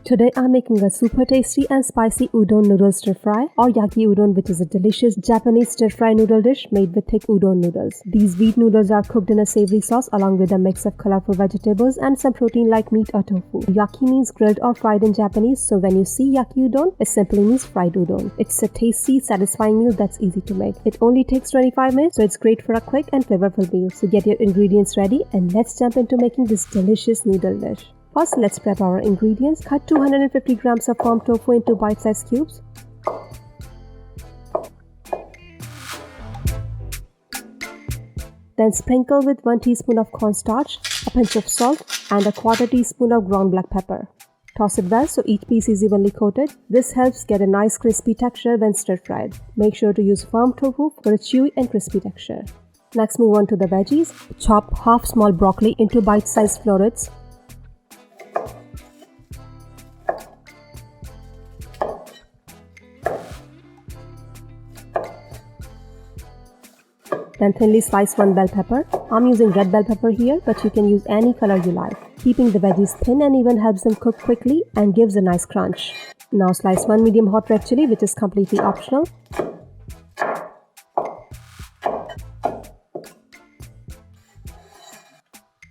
Today I'm making a super tasty and spicy Udon Noodles Stir Fry or Yaki Udon, which is a delicious Japanese stir-fry noodle dish made with thick udon noodles. These wheat noodles are cooked in a savory sauce along with a mix of colorful vegetables and some protein like meat or tofu. Yaki means grilled or fried in Japanese, so when you see Yaki Udon, it simply means fried udon. It's a tasty, satisfying meal that's easy to make. It only takes 25 minutes, so it's great for a quick and flavorful meal. So get your ingredients ready and let's jump into making this delicious noodle dish. First, let's prep our ingredients. Cut 250 grams of firm tofu into bite-sized cubes. Then sprinkle with 1 teaspoon of cornstarch, a pinch of salt, and a quarter teaspoon of ground black pepper. Toss it well so each piece is evenly coated. This helps get a nice crispy texture when stir-fried. Make sure to use firm tofu for a chewy and crispy texture. Next, move on to the veggies. Chop half small broccoli into bite-sized florets. Then thinly slice 1 bell pepper. I'm using red bell pepper here, but you can use any color you like. Keeping the veggies thin and even helps them cook quickly and gives a nice crunch. Now slice 1 medium hot red chili, which is completely optional.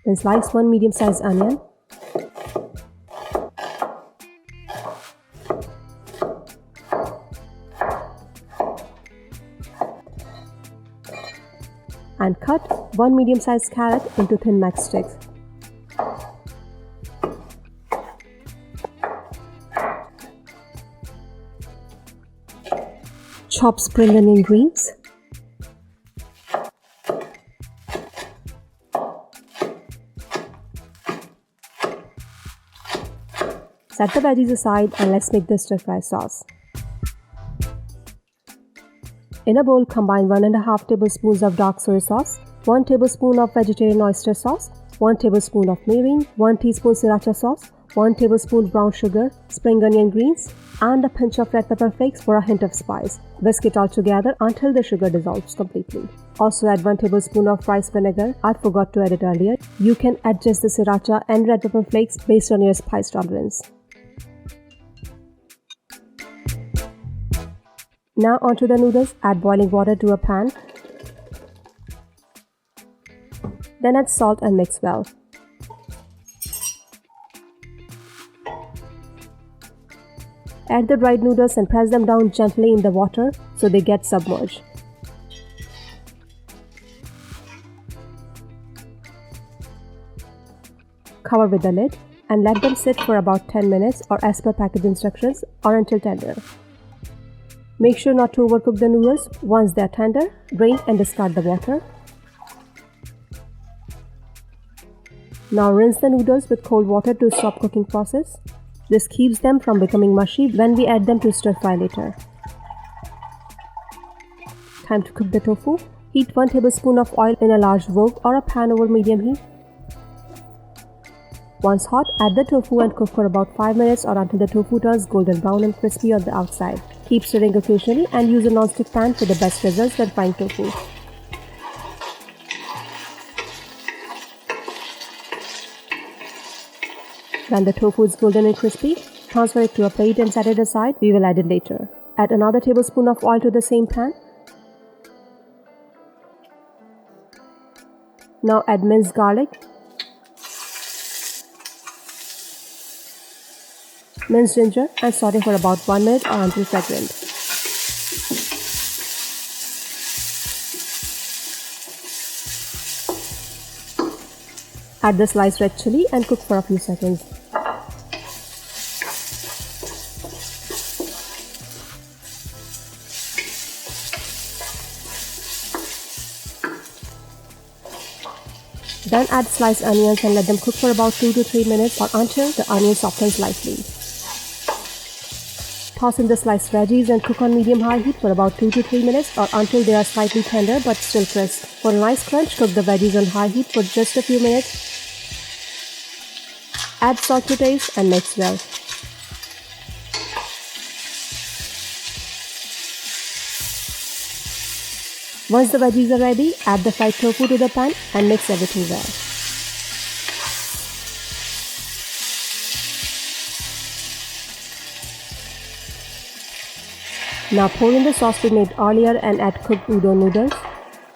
Then slice 1 medium-sized onion. And cut 1 medium-sized carrot into thin matchsticks. Chop spring onion greens. Set the veggies aside and let's make the stir-fry sauce. In a bowl, combine 1.5 tablespoons of dark soy sauce, 1 tablespoon of vegetarian oyster sauce, 1 tablespoon of mirin, 1 teaspoon sriracha sauce, 1 tablespoon brown sugar, spring onion greens, and a pinch of red pepper flakes for a hint of spice. Whisk it all together until the sugar dissolves completely. Also add 1 tablespoon of rice vinegar. I forgot to add it earlier. You can adjust the sriracha and red pepper flakes based on your spice tolerance. Now onto the noodles, add boiling water to a pan. Then add salt and mix well. Add the dried noodles and press them down gently in the water so they get submerged. Cover with the lid and let them sit for about 10 minutes or as per package instructions or until tender. Make sure not to overcook the noodles. Once they are tender, drain and discard the water. Now rinse the noodles with cold water to stop cooking process. This keeps them from becoming mushy when we add them to stir fry later. Time to cook the tofu. Heat 1 tablespoon of oil in a large wok or a pan over medium heat. Once hot, add the tofu and cook for about 5 minutes or until the tofu turns golden brown and crispy on the outside. Keep stirring occasionally and use a non-stick pan for the best results when frying tofu. When the tofu is golden and crispy, transfer it to a plate and set it aside. We will add it later. Add another tablespoon of oil to the same pan. Now add minced garlic, minced ginger and saute for about 1 minute or until fragrant. Add the sliced red chili and cook for a few seconds. Then add sliced onions and let them cook for about 2 to 3 minutes or until the onion softens slightly. Toss in the sliced veggies and cook on medium-high heat for about 2 to 3 minutes or until they are slightly tender but still crisp. For a nice crunch, cook the veggies on high heat for just a few minutes. Add salt to taste and mix well. Once the veggies are ready, add the fried tofu to the pan and mix everything well. Now pour in the sauce we made earlier and add cooked udon noodles.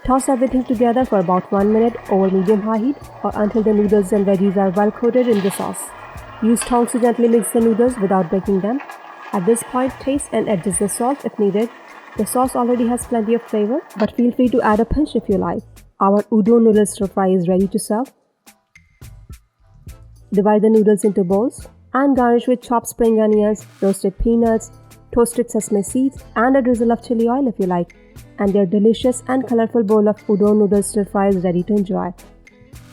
Toss everything together for about 1 minute over medium-high heat or until the noodles and veggies are well coated in the sauce. Use tongs to gently mix the noodles without breaking them. At this point, taste and adjust the salt if needed. The sauce already has plenty of flavor, but feel free to add a pinch if you like. Our Udon Noodles Stir Fry is ready to serve. Divide the noodles into bowls and garnish with chopped spring onions, roasted peanuts, toasted sesame seeds, and a drizzle of chili oil if you like. And your delicious and colorful bowl of Udon Noodles Stir Fry is ready to enjoy.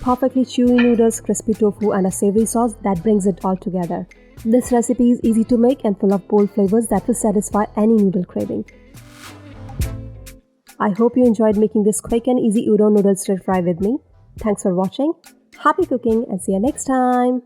Perfectly chewy noodles, crispy tofu, and a savory sauce that brings it all together. This recipe is easy to make and full of bold flavors that will satisfy any noodle craving. I hope you enjoyed making this quick and easy Udon Noodles Stir Fry with me. Thanks for watching. Happy cooking and see you next time.